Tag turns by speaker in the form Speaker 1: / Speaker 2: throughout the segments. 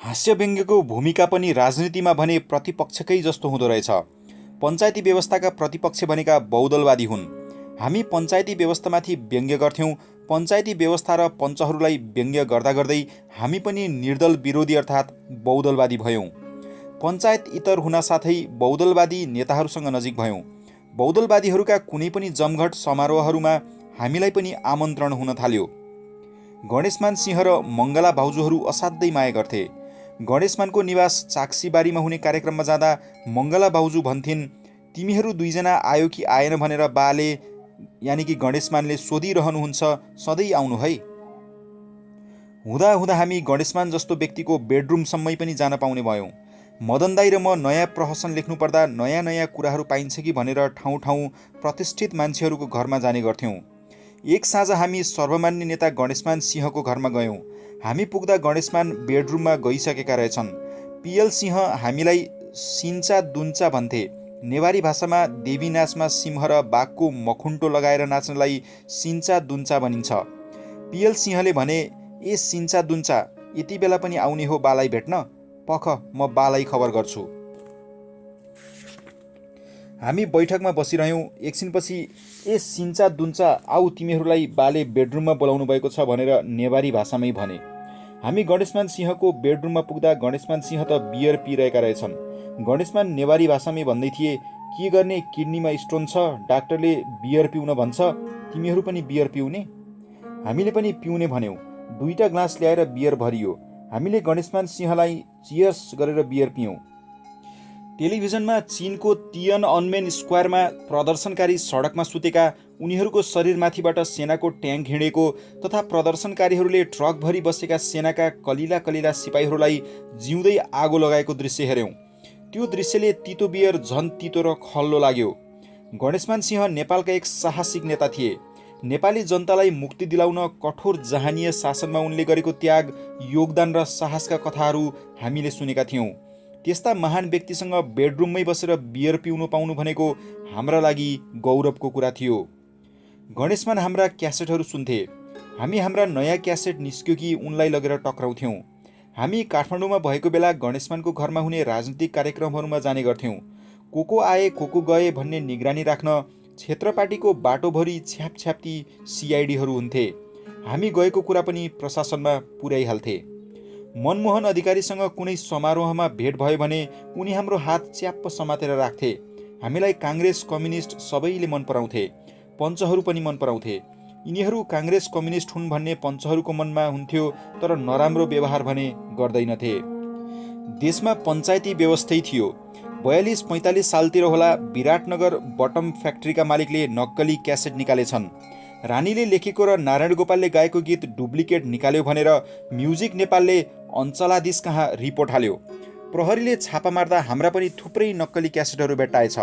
Speaker 1: हास्य व्यङ्ग्यको भूमिका पनि राजनीतिमा भने प्रतिपक्षकै जस्तो हुँदो रहेछ। पञ्चायती व्यवस्थाका प्रतिपक्ष भनेका बहुदलवादी हुन्। हामी पञ्चायती व्यवस्थामाथि व्यङ्ग्य गर्थ्यौँ। पञ्चायती व्यवस्था र पञ्चहरूलाई व्यङ्ग्य गर्दा गर्दै हामी पनि निर्दल विरोधी अर्थात् बहुदलवादी भयौँ। पञ्चायत इतर हुनासाथै बहुदलवादी नेताहरूसँग नजिक भयौँ। बहुदलवादीहरूका कुनै पनि जमघट समारोहहरूमा हामीलाई पनि आमन्त्रण हुन थाल्यो। गणेशमान सिंह र मङ्गला भाउजूहरू असाध्यै माया गर्थे। गणेशमानको निवास चाक्सीबारीमा हुने कार्यक्रममा जाँदा मङ्गला भाउजू भन्थिन्, तिमीहरू दुईजना आयो कि आएन भनेर बाले यानि कि गणेशमानले सोधिरहनुहुन्छ, सधैँ आउनु है। हुँदा हुँदा हामी गणेशमान जस्तो व्यक्तिको बेडरुमसम्मै पनि जान पाउने भयौँ। मदन दाई र म नयाँ प्रहसन लेख्नुपर्दा नयाँ नयाँ कुराहरू पाइन्छ कि भनेर ठाउँ ठाउँ प्रतिष्ठित मान्छेहरूको घरमा जाने गर्थ्यौँ। एक साँझ हामी सर्वमान्य नेता गणेशमान सिंहको घरमा गयौँ। हामी पुग्दा गणेशमान बेडरुममा गइसकेका रहेछन्। पिएल सिंह हामीलाई सिन्चा दुन्चा भन्थे। नेवारी भाषामा देवी नाचमा सिंह र बाघको मखुन्टो लगाएर नाच्नलाई सिन्चा दुन्चा भनिन्छ। पिएल सिंहले भने, ए सिन्चा दुन्चा, यति बेला पनि आउने हो बालाई भेट्न? पख, म बालाई खबर गर्छु। हामी बैठकमा बसिरह्यौँ। एकछिनपछि, ए सिन्चा दुन्चा, आऊ तिमीहरूलाई बाले बेडरुममा बोलाउनु भएको छ भनेर नेवारी भाषामै भने। हामी गणेशमान सिंहको बेडरुममा पुग्दा गणेशमान सिंह त बियर पिइरहेका रहेछन्। गणेशमान नेवारी भाषामै भन्दै थिए, के गर्ने, किडनीमा स्टोन छ, डाक्टरले बियर पिउन भन्छ, तिमीहरू पनि बियर पिउने? हामीले पनि पिउने भन्यौँ। 2टा ग्लास ल्याएर बियर भरियो। हामीले गणेशमान सिंहलाई चियर्स गरेर बियर पियौँ। टेलिभिजनमा चीनको तियनअनमेन स्क्वायरमा प्रदर्शनकारी सडकमा सुतेका, उनीहरूको शरीरमाथिबाट सेनाको ट्याङ्क हिँडेको तथा प्रदर्शनकारीहरूले ट्रकभरि बसेका सेनाका कलिला कलिला सिपाहीहरूलाई जिउँदै आगो लगाएको दृश्य हेऱ्यौँ। त्यो दृश्यले तितो बियर झन् तितो र खल्लो लाग्यो। गणेशमान सिंह नेपालका एक साहसिक नेता थिए। नेपाली जनतालाई मुक्ति दिलाउन कठोर जहानीय शासनमा उनले गरेको त्याग, योगदान र साहसका कथाहरू हामीले सुनेका थियौँ। त्यस्ता महान व्यक्तिसँग बेडरुममै बसेर बियर पिउनु पाउनु भनेको हाम्रा लागि गौरवको कुरा थियो। गणेशमान हाम्रा क्यासेटहरू सुन्थे। हामी हाम्रा नयाँ क्यासेट निस्क्यो कि उनलाई लगेर टक्राउँथ्यौँ। हामी काठमाडौँमा भएको बेला गणेशमानको घरमा हुने राजनीतिक कार्यक्रमहरूमा जाने गर्थ्यौँ। को आए को गए भन्ने निगरानी राख्न क्षेत्र पार्टीको बाटोभरि छ्यापछ्याप्ती सिआइडीहरू हुन्थे। हामी गएको कुरा पनि प्रशासनमा पुर्याइहाल्थे। मनमोहन अधिकारीसँग कुनै समारोहमा भेट भयो भने उनी हाम्रो हात च्याप्प समातेर राख्थे। हामीलाई काङ्ग्रेस कम्युनिस्ट सबैले मन पराउँथे। पञ्चहरू पनि मन पराउँथे। यिनीहरू काङ्ग्रेस कम्युनिस्ट हुन् भन्ने पञ्चहरूको मनमा हुन्थ्यो, तर नराम्रो व्यवहार भने गर्दैनथे। देशमा पञ्चायती व्यवस्थै थियो। 42-45 सालतिर होला, विराटनगर बटम फ्याक्ट्रीका मालिकले नक्कली क्यासेट निकालेछन्। रानीले लेखेको र नारायण गोपालले गाएको गीत डुप्लिकेट निकाल्यो भनेर म्युजिक नेपालले अञ्चलाधीश कहाँ रिपोर्ट हाल्यो। प्रहरीले छापा मार्दा हाम्रा पनि थुप्रै नक्कली क्यासेटहरू भेट्टाएछ।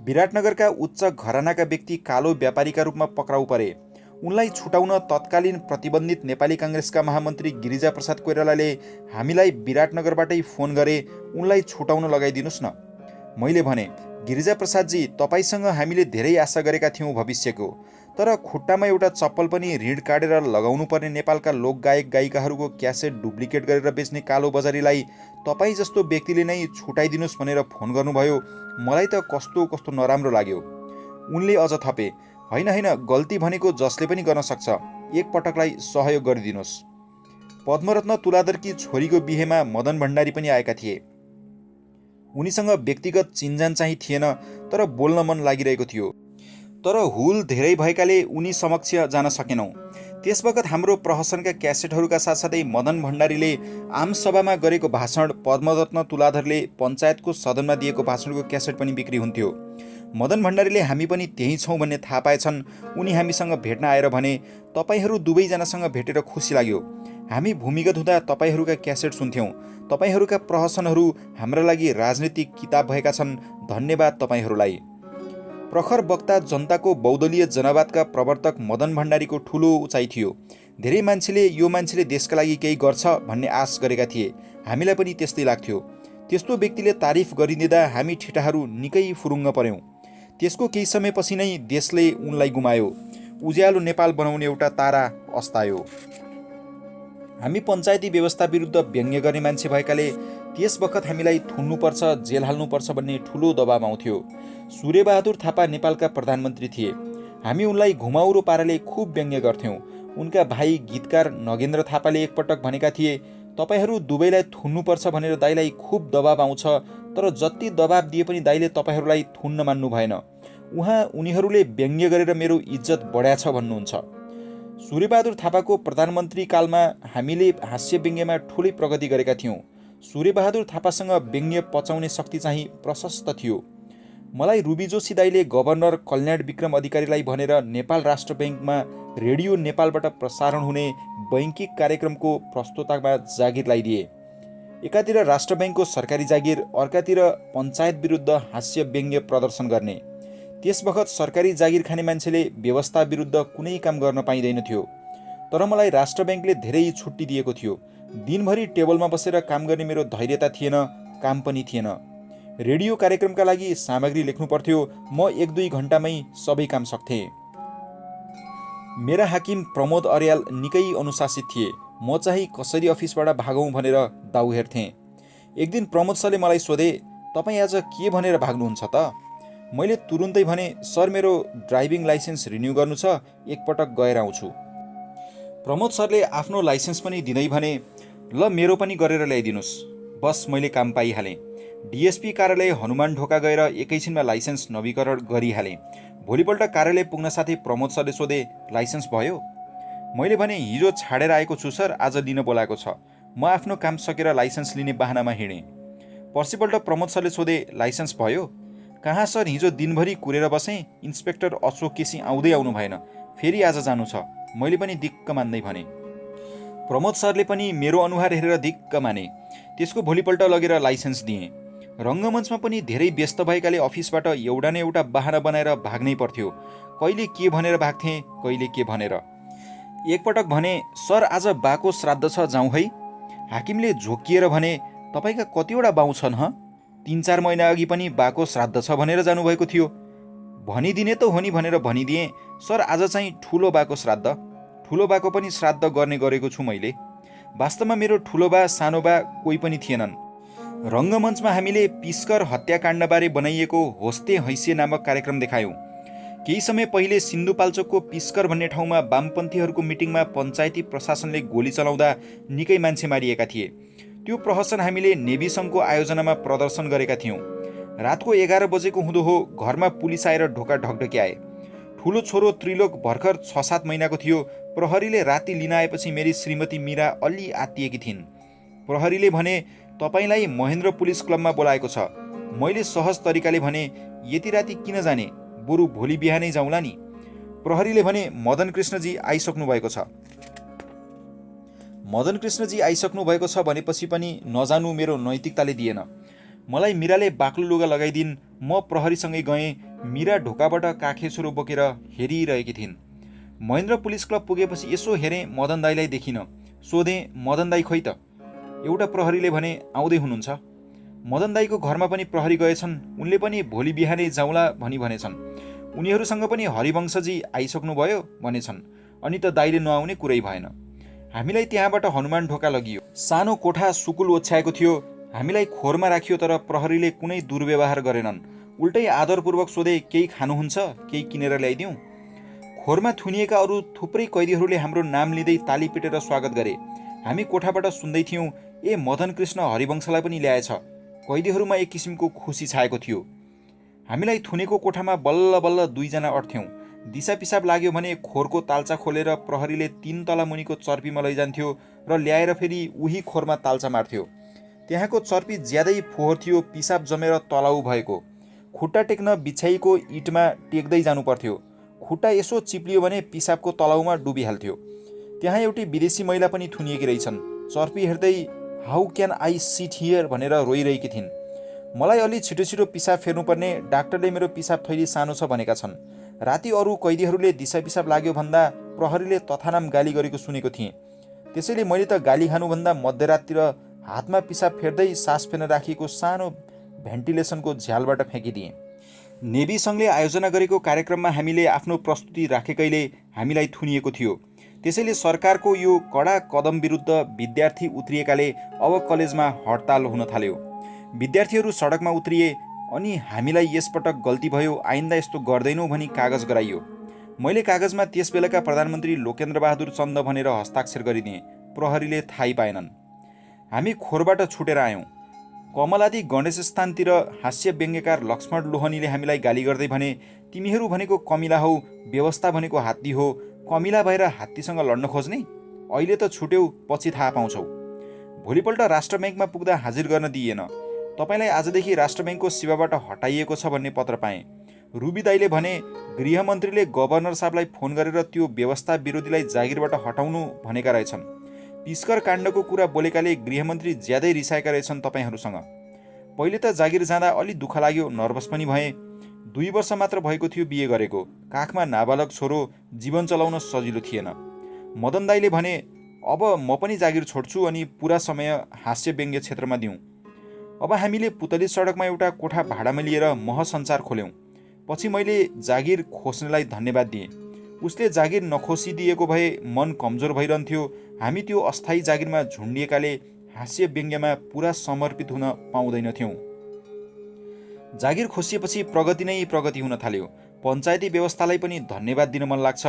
Speaker 1: विराटनगरका उच्च घरानाका व्यक्ति कालो व्यापारीका रूपमा पक्राउ परे। उनलाई छुटाउन तत्कालीन प्रतिबन्धित नेपाली काङ्ग्रेसका महामन्त्री गिरिजाप्रसाद कोइरालाले हामीलाई विराटनगरबाटै फोन गरे, उनलाई छुटाउन लगाइदिनुहोस् न। मैले भने, गिरिजाप्रसादजी, तपाईँसँग हामीले धेरै आशा गरेका थियौँ भविष्यको, तर खुट्टामा एउटा चप्पल पनि ऋण काटेर लगाउनु पर्ने नेपालका लोकगायक गायिकाहरूको क्यासेट डुप्लिकेट गरेर बेच्ने कालो बजारीलाई तपाईँ जस्तो व्यक्तिले नै छुटाइदिनुहोस् भनेर फोन गर्नुभयो। मलाई त कस्तो कस्तो नराम्रो लाग्यो। उनले अझ थपे, होइन होइन, गल्ती भनेको जसले पनि गर्न सक्छ, एकपटकलाई सहयोग गरिदिनुहोस्। पद्मरत्न तुलाधरकी छोरीको बिहेमा मदन भण्डारी पनि आएका थिए। उनीसँग व्यक्तिगत चिन्जान चाहिँ थिएन, तर बोल्न मन लागिरहेको थियो। तर हुल धेरै भएकाले उनी समक्ष जान सकेनौँ। त्यसबखत हाम्रो प्रहसनका क्यासेटहरूका साथसाथै मदन भण्डारीले आमसभामा गरेको भाषण, पद्मरत्न तुलाधरले पञ्चायतको सदनमा दिएको भाषणको क्यासेट पनि बिक्री हुन्थ्यो। मदन भण्डारीले हामी पनि त्यहीँ छौँ भन्ने थाहा पाएछन्। उनी हामीसँग भेट्न आएर भने, तपाईँहरू दुवैजनासँग भेटेर खुसी लाग्यो। हामी भूमिगत हुँदा तपाईँहरूका क्यासेट सुन्थ्यौँ। तपाईँहरूका प्रहसनहरू हाम्रा लागि राजनीतिक किताब भएका छन्। धन्यवाद तपाईँहरूलाई। प्रखर वक्ता, जनताको बहुदलीय जनवादका प्रवर्तक मदन भण्डारीको ठुलो उचाइ थियो। धेरै मान्छेले यो मान्छेले देशका लागि केही गर्छ भन्ने आश गरेका थिए। हामीलाई पनि त्यस्तै लाग्थ्यो। त्यस्तो व्यक्तिले तारिफ गरिदिँदा हामी ठिटाहरू निकै फुरुङ्ग पर्यौँ। त्यसको केही समयपछि नै देशले उनलाई गुमायो। उज्यालो नेपाल बनाउने एउटा तारा अस्तायो। हामी पञ्चायती व्यवस्था विरुद्ध व्यङ्ग्य गर्ने मान्छे भएकाले त्यस बखत हामीलाई थुन्नुपर्छ, जेल हाल्नुपर्छ भन्ने ठुलो दबाब आउँथ्यो। सूर्यबहादुर थापा नेपालका प्रधानमन्त्री थिए। हामी उनलाई घुमाउरो पाराले खुब व्यङ्ग्य गर्थ्यौँ। उनका भाइ गीतकार नगेन्द्र थापाले एकपटक भनेका थिए, तपाईहरू दुवैलाई थुन्नुपर्छ भनेर दाइलाई खुब दबाब आउँछ, तर जति दबाब दिए पनि दाइले तपाईहरूलाई थुन्न मान्नु भएन। उनीहरूले व्यङ्ग्य गरेर मेरो इज्जत बढाएछ भन्नुहुन्छ। सूर्यबहादुर थापाको प्रधानमन्त्री कालमा हामीले हास्य व्यङ्ग्यमा ठुलै प्रगति गरेका थियौँ। सूर्यबहादुर थापासँग व्यङ्ग्य पचाउने शक्ति चाहिँ प्रशस्त थियो। मलाई रुबी जोशी दाइले गभर्नर कल्याण विक्रम अधिकारीलाई भनेर नेपाल राष्ट्र ब्याङ्कमा रेडियो नेपालबाट प्रसारण हुने बैंकिक कार्यक्रमको प्रस्तुतामा जागिर लगाइदिए। एकातिर राष्ट्र ब्याङ्कको सरकारी जागिर, अर्कातिर पञ्चायत विरुद्ध हास्य व्यङ्ग्य प्रदर्शन गर्ने। त्यस बखत सरकारी जागिर खाने मान्छेले व्यवस्था विरुद्ध कुनै काम गर्न पाइँदैन थियो। तर मलाई राष्ट्र ब्याङ्कले धेरै छुट्टी दिएको थियो। दिनभरि टेबलमा बसेर काम गर्ने मेरो धैर्यता थिएन, काम पनि थिएन। रेडियो कार्यक्रमका लागि सामग्री लेख्नु पर्थ्यो। म 1-2 घण्टामै सबै काम सक्थेँ। मेरा हाकिम प्रमोद अर्याल निकै अनुशासित थिए। म चाहिँ कसरी अफिसबाट भागौँ भनेर दाउ हेर्थेँ। एक दिन प्रमोद सरले मलाई सोधे, तपाईँ आज के भनेर भाग्नुहुन्छ त? मैले तुरुन्तै भने, सर मेरो ड्राइभिङ लाइसेन्स रिन्यू गर्नु छ, एकपटक गएर आउँछु। प्रमोद सरले आफ्नो लाइसेन्स पनि दिँदै भने, ल मेरो पनि गरेर ल्याइदिनुहोस्। बस मैले काम पाइहालेँ। डिएसपी कार्यालय हनुमान ढोका गएर एकैछिनमा लाइसेन्स नवीकरण गरिहालेँ। भोलिपल्ट कार्यालय पुग्न साथै प्रमोद सरले सोधे, लाइसेन्स भयो? मैले भने, हिजो छाडेर आएको छु सर, आज लिन बोलाएको छ। म आफ्नो काम सकेर लाइसेन्स लिने बहानामा हिँडेँ। पर्सिपल्ट प्रमोद सरले सोधे, लाइसेन्स भयो? कहाँ सर, हिजो दिनभरि कुरेर बसेँ, इन्सपेक्टर अशोक केसी आउँदै आउनु भएन, फेरि आज जानु छ। मैले पनि दिक्क मान्दै भने। प्रमोद सरले पनि मेरो अनुहार हेरेर दिक्क माने। त्यसको भोलिपल्ट लगेर लाइसेन्स दिएँ। रङ्गमञ्चमा पनि धेरै व्यस्त भएकाले अफिसबाट एउटा न एउटा बहाना बनाएर भाग्नै पर्थ्यो। कहिले के भनेर भाग्थेँ, कहिले के भनेर। एकपटक भने, सर आज बाको श्राद्ध छ, जाउँ है? हाकिमले झोकिएर भने, तपाईँका कतिवटा बाउ छन् ह? 3-4 महिना अघि पनि बाको श्राद्ध छ भनेर जानुभएको थियो। भनिदिने त हो नि भनेर भनिदिएँ, सर आज चाहिँ ठुलो बाको श्राद्ध। ठुलो बाको पनि श्राद्ध गर्ने गरेको छु मैले। वास्तवमा मेरो ठुलो बा सानो बा कोही पनि थिएनन्। रङ्गमञ्चमा हामीले पिस्कर हत्याकाण्डबारे बनाइएको होस्ते हैसिए नामक कार्यक्रम देखायौँ। केही समय पहिले सिन्धुपाल्चोकको पिस्कर भन्ने ठाउँमा वामपन्थीहरूको मिटिङमा पञ्चायती प्रशासनले गोली चलाउँदा निकै मान्छे मारिएका थिए। त्यो प्रहसन हामीले नेभी सङ्घको आयोजनामा प्रदर्शन गरेका थियौँ। रातको 11 बजेको हुँदो हो, घरमा पुलिस आएर ढोका ढकढक्याए। ठुलो छोरो त्रिलोक भर्खर 6-7 महिनाको थियो। प्रहरीले राति लिन आएपछि मेरी श्रीमती मीरा अलि आत्तिएकी थिइन्। प्रहरीले भने, तपाईँलाई महेन्द्र पुलिस क्लबमा बोलाएको छ। मैले सहज तरिकाले भने, यति राति किन जाने, बरु भोलि बिहानै जाउँला नि। प्रहरीले भने, मदन कृष्णजी आइसक्नु भएको छ। मदन कृष्णजी आइसक्नु भएको छ भनेपछि पनि नजानु मेरो नैतिकताले दिएन। मलाई मीराले बाक्लो लुगा लगाइदिन्। म प्रहरीसँगै गएँ। मीरा ढोकाबाट काखेछोरो बोकेर हेरिरहेकी थिइन्। महेन्द्र पुलिस क्लब पुगेपछि यसो हेरेँ, मदन दाईलाई देखिनँ। सोधेँ, मदन दाई खोइ त? एउटा प्रहरीले भने, आउँदै हुनुहुन्छ। मदन दाईको घरमा पनि प्रहरी गएछन्। उनले पनि भोलि बिहानै जाउँला भनी भनेछन्। उनीहरूसँग पनि हरिवंशजी आइसक्नुभयो भनेछन्। अनि त दाईले नआउने कुरै भएन। हामीलाई त्यहाँबाट हनुमान ढोका लगियो। सानो कोठा सुकुल ओछ्याएको थियो। हामीलाई खोरमा राखियो, तर प्रहरीले कुनै दुर्व्यवहार गरेनन्। उल्टै आदरपूर्वक सोधे, केही खानुहुन्छ, केही किनेर ल्याइदिउँ? खोरमा थुनिएका अरू थुप्रै कैदीहरूले हाम्रो नाम लिँदै ताली पिटेर स्वागत गरे। हामी कोठाबाट सुन्दै थियौँ, ए मदन कृष्ण हरिवंशलाई पनि ल्याएछ। कैदीहरूमा एक किसिमको खुसी छाएको थियो। हामीलाई थुनेको कोठामा बल्ल बल्ल 2 जना अट्थ्यौँ। दिसा पिसाब लाग्यो भने खोरको ताल्चा खोलेर प्रहरीले 3 तला मुनिको चर्पीमा लैजान्थ्यो र ल्याएर फेरि उही खोरमा ताल्चा मार्थ्यो। त्यहाँको चर्पी ज्यादै फोहोर थियो, पिसाब जमेर तलाउ भएको। खुट्टा टेक्न बिछ्याइको इँटमा टेक्दै जानु पर्थ्यो। खुट्टा यसो चिप्लियो भने पिसाबको तलाउमा डुबिहाल्थ्यो। त्यहाँ एउटी विदेशी महिला पनि थुनिएकी रहेछन्। चर्पी हेर्दै how can I sit here भनेर रोइरहेकी थिइन्। मलाई अलि छिटो छिटो पिसाब फेर्नुपर्ने, डाक्टरले मेरो पिसाब थैली सानो छ भनेका छन्। राति अरू कैदीहरूले दिसा पिसाब लाग्यो भन्दा प्रहरीले तथानाम गाली गरेको सुनेको थिएँ। त्यसैले मैले त गाली खानुभन्दा मध्यराततिर हातमा पिसाब फेर्दै सास फेर्न राखिएको सानो भेन्टिलेसनको झ्यालबाट फ्याँकिदिएँ। नेभी सङ्घले आयोजना गरेको कार्यक्रममा हामीले आफ्नो प्रस्तुति राखेकैले हामीलाई थुनिएको थियो। त्यसैले सरकारको यो कडा कदम विरुद्ध विद्यार्थी उत्रिएकाले अब कलेजमा हडताल हुन थाल्यो। विद्यार्थीहरू सडकमा उत्रिए अनि हामीलाई यसपटक गल्ती भयो, आइन्दा यस्तो गर्दैनौँ भनी कागज गराइयो। मैले कागजमा त्यसबेलाका प्रधानमन्त्री लोकेन्द्र बहादुर चन्द भनेर हस्ताक्षर गरिदिएँ। प्रहरीले थाहै पाएनन्। हामी खोरबाट छुटेर आयौँ। कमलादी गणेश स्थानतिर हास्य व्यङ्ग्यकार लक्ष्मण लोहनीले हामीलाई गाली गर्दै भने, तिमीहरू भनेको कमिला हौ, व्यवस्था भनेको हात्ती हो, कमिला भएर हात्तीसँग लड्न खोज्ने? अहिले त छुट्यौ, पछि थाहा पाउँछौ। भोलिपल्ट राष्ट्र ब्याङ्कमा पुग्दा हाजिर गर्न दिइएन। तपाईँलाई आजदेखि राष्ट्र ब्याङ्कको सेवाबाट हटाइएको छ भन्ने पत्र पाएँ। रुबी दाईले भने, गृहमन्त्रीले गभर्नर साहबलाई फोन गरेर त्यो व्यवस्था विरोधीलाई जागिरबाट हटाउनु भनेका रहेछन्। पिस्कर काण्डको कुरा बोलेकाले गृहमन्त्री ज्यादै रिसाएका रहेछन् तपाईँहरूसँग। पहिले त जागिर जाँदा अलि दुःख लाग्यो, नर्भस पनि भएँ। 2 वर्ष मात्र भएको थियो बिहे गरेको, काखमा नाबालक छोरो, जीवन चलाउन सजिलो थिएन। मदन दाईले भने, अब म पनि जागिर छोड्छु अनि पुरा समय हास्य व्यङ्ग्य क्षेत्रमा दिउँ। अब हामीले पुतली सडकमा एउटा कोठा भाडामा लिएर महसञ्चार खोल्यौँ। पछि मैले जागिर खोज्नेलाई धन्यवाद दिएँ। उसले जागिर नखोसिदिएको भए मन कमजोर भइरहन्थ्यो। हामी त्यो अस्थायी जागिरमा झुन्डिएकाले हास्य व्यङ्ग्यमा पुरा समर्पित हुन पाउँदैनथ्यौँ। जागिर खोसिएपछि प्रगति नै प्रगति हुन थाल्यो। पञ्चायती व्यवस्थालाई पनि धन्यवाद दिन मन लाग्छ।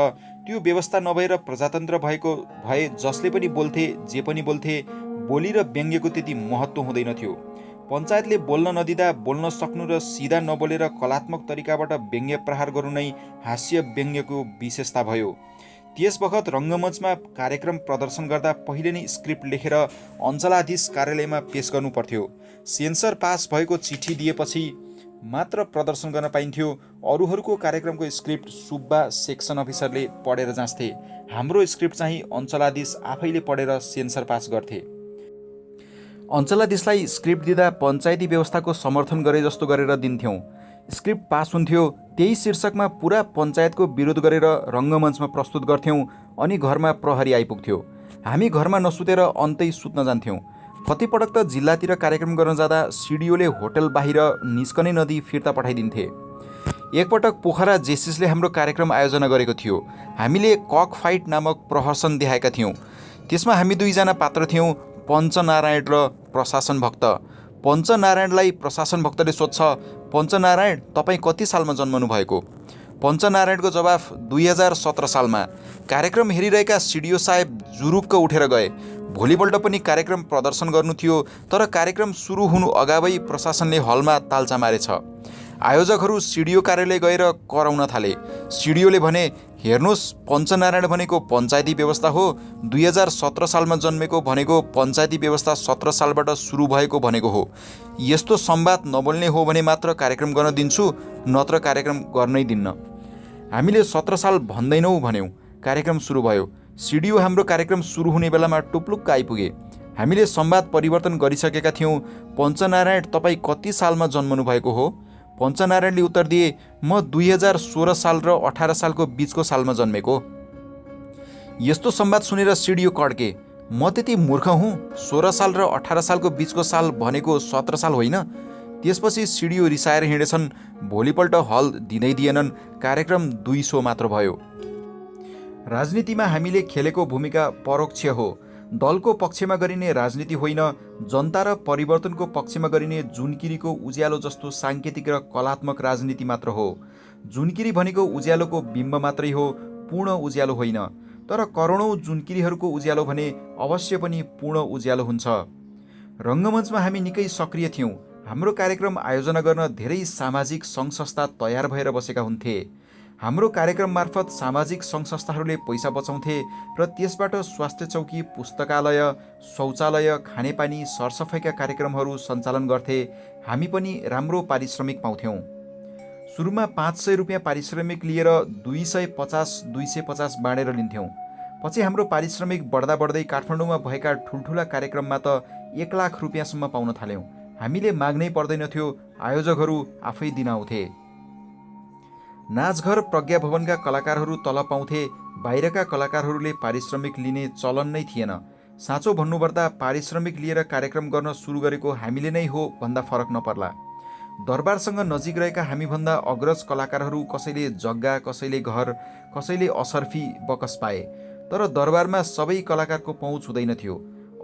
Speaker 1: त्यो व्यवस्था नभएर प्रजातन्त्र भएको भए जसले पनि बोल्थे, जे पनि बोल्थे, बोली र व्यङ्ग्यको त्यति महत्त्व हुँदैनथ्यो। पञ्चायतले बोल्न नदिँदा बोल्न सक्नु र सिधा नबोलेर कलात्मक तरिकाबाट व्यङ्ग्य प्रहार गर्नु नै हास्य व्यङ्ग्यको विशेषता भयो। त्यस बखत रङ्गमञ्चमा कार्यक्रम प्रदर्शन गर्दा पहिले नै स्क्रिप्ट लेखेर अञ्चलाधीश कार्यालयमा पेश गर्नु पर्थ्यो। सेन्सर पास भएको चिठी दिएपछि मात्र प्रदर्शन गर्न पाइन्थ्यो। अरूहरूको कार्यक्रमको स्क्रिप्ट सुब्बा सेक्सन अफिसरले पढेर जाँच्थे। हाम्रो स्क्रिप्ट चाहिँ अञ्चलाधीश आफैले पढेर सेन्सर पास गर्थे। अञ्चलाधीशलाई स्क्रिप्ट दिँदा पञ्चायती व्यवस्थाको समर्थन गरे जस्तो गरेर दिन्थ्यौँ। स्क्रिप्ट पास हुन्थ्यो, त्यही शीर्षकमा पुरा पञ्चायतको विरोध गरेर रङ्गमञ्चमा प्रस्तुत गर्थ्यौँ अनि घरमा प्रहरी आइपुग्थ्यो। हामी घरमा नसुतेर अन्तै सुत्न जान्थ्यौँ। कतिपटक त जिल्लातिर कार्यक्रम गर्न जाँदा सिडिओले होटल बाहिर निस्कनै नदी फिर्ता पठाइदिन्थे। एकपटक पोखरा जेसिसले हाम्रो कार्यक्रम आयोजना गरेको थियो। हामीले कक फाइट नामक प्रहसन देखाएका थियौँ। त्यसमा हामी 2 जना पात्र थियौँ, पञ्चनारायण र प्रशासन भक्त। पञ्चनारायणलाई प्रशासन भक्तले सोध्छ, पञ्चनारायण तपाईँ कति सालमा जन्मनु भएको? पञ्चनारायणको जवाफ 2017 सालमा। कार्यक्रम हेरिरहेका सिडिओ साहेब जुरुक्क उठेर गए। भोलिपल्ट पनि कार्यक्रम प्रदर्शन गर्नु थियो, तर कार्यक्रम सुरु हुनु अगावै प्रशासनले हलमा ताल्चा मारेछ। आयोजकहरू सिडिओ कार्यालय गएर कराउन थाले। सिडिओले भने, हेर्नुहोस्, पञ्चनारायण भनेको पञ्चायती व्यवस्था हो, 2017 सालमा जन्मेको भनेको पञ्चायती व्यवस्था 17 सालबाट सुरु भएको भनेको हो। यस्तो संवाद नबोल्ने हो भने मात्र कार्यक्रम गर्न दिन्छु, नत्र कार्यक्रम गर्नै दिन्न। हामीले 17 साल भन्दैनौँ भन्यौँ। कार्यक्रम सुरु भयो। सिडिओ हाम्रो कार्यक्रम सुरु हुने बेलामा टुप्लुक्क आइपुगे। हामीले संवाद परिवर्तन गरिसकेका थियौँ। पञ्चनारायण तपाईँ कति सालमा जन्मनु भएको हो? पञ्चनारायणले उत्तर दिए, म 2016 साल र 18 सालको बिचको सालमा जन्मेको। यस्तो संवाद सुनेर सिडिओ कड्के, म त्यति मूर्ख हुँ? 16 साल र 18 सालको बिचको साल भनेको 17 साल होइन? त्यसपछि सिडिओ रिसाएर हिँडेछन्। भोलिपल्ट हल दिँदै दिएनन्। कार्यक्रम 2 शो मात्र भयो। राजनीतिमा हामीले खेलेको भूमिका परोक्ष हो। दलको पक्षमा गरिने राजनीति होइन, जनता र परिवर्तनको पक्षमा गरिने जुनकिरीको उज्यालो जस्तो साङ्केतिक र कलात्मक राजनीति मात्र हो। जुनकिरी भनेको उज्यालोको बिम्ब मात्रै हो, पूर्ण उज्यालो होइन। तर करोडौँ जुनकिरीहरूको उज्यालो भने अवश्य पनि पूर्ण उज्यालो हुन्छ। रङ्गमञ्चमा हामी निकै सक्रिय थियौँ। हाम्रो कार्यक्रम आयोजना गर्न धेरै सामाजिक सङ्घ संस्था तयार भएर बसेका हुन्थे। हाम्रो कार्यक्रम मार्फत सामाजिक सङ्घ संस्थाहरूले पैसा बचाउँथे र त्यसबाट स्वास्थ्य चौकी, पुस्तकालय, शौचालय, खानेपानी, सरसफाइका कार्यक्रमहरू सञ्चालन गर्थे। हामी पनि राम्रो पारिश्रमिक पाउँथ्यौँ। सुरुमा 500 रुपियाँ पारिश्रमिक लिएर 250 बाँडेर लिन्थ्यौँ। पछि हाम्रो पारिश्रमिक बढ्दा बढ्दै काठमाडौँमा भएका ठुल्ठुला कार्यक्रममा त 1 लाख रुपियाँसम्म पाउन थाल्यौँ। हामीले माग्नै पर्दैनथ्यो, आयोजकहरू आफै दिन आउँथे। नाचघर प्रज्ञा भवनका कलाकारहरू तलब पाउँथे। बाहिरका कलाकारहरूले पारिश्रमिक लिने चलन नै थिएन। साँचो भन्नुपर्दा पारिश्रमिक लिएर कार्यक्रम गर्न सुरु गरेको हामीले नै हो भन्दा फरक नपर्ला। दरबारसँग नजिक रहेका हामीभन्दा अग्रज कलाकारहरू कसैले जग्गा, कसैले घर, कसैले असर्फी बकस पाए। तर दरबारमा सबै कलाकारको पहुँच हुँदैनथ्यो।